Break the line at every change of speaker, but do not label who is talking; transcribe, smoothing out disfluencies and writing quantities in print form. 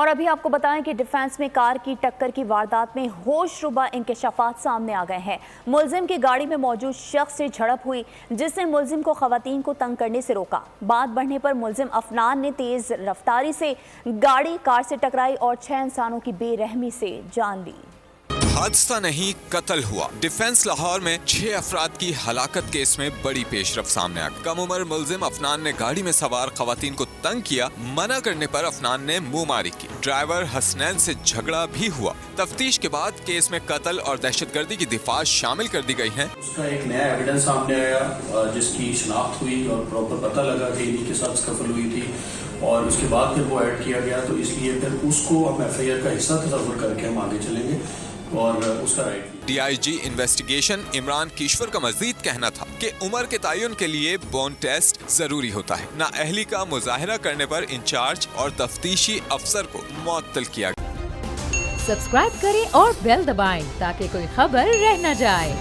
اور ابھی آپ کو بتائیں کہ ڈیفنس میں کار کی ٹکر کی واردات میں ہوش ربا انکشافات سامنے آ گئے ہیں۔ ملزم کی گاڑی میں موجود شخص سے جھڑپ ہوئی جس نے ملزم کو خواتین کو تنگ کرنے سے روکا۔ بات بڑھنے پر ملزم افنان نے تیز رفتاری سے گاڑی کار سے ٹکرائی اور 6 انسانوں کی بے رحمی سے جان لی۔
حادثہ نہیں، قتل ہوا۔ ڈیفنس لاہور میں 6 افراد کی ہلاکت کیس میں بڑی پیش رفت سامنے آ گئی۔ کم عمر ملزم افنان نے گاڑی میں سوار خواتین کو تنگ کیا، منع کرنے پر افنان نے منہ ماری کی۔ ڈرائیور حسنین سے جھگڑا بھی ہوا۔ تفتیش کے بعد کیس میں قتل اور دہشت گردی کی دفعات شامل کر دی گئی ہیں۔
اس کا ایک نیا ایویڈنس سامنے آیا جس کی شناخت ہوئی اور پراپر پتہ لگا کہ انہی کے ساتھ سکفل ہوئی تھی، اور اس کے بعد پھر وہ ایڈ کیا گیا، تو اس لیے پھر اس کو ہم ایف آئی آر کا حصہ تصور کر کے ہم آگے چلیں گے اور اس کا right.
D I G investigation Imran Kishore کا مزید کہنا تھا کہ عمر کے تعین کے لیے بون ٹیسٹ ضروری ہوتا ہے۔ نااہلی کا مظاہرہ کرنے پر انچارج اور تفتیشی افسر کو معطل کیا گیا۔
سبسکرائب کریں اور بیل دبائیں تاکہ کوئی خبر رہ نہ جائے۔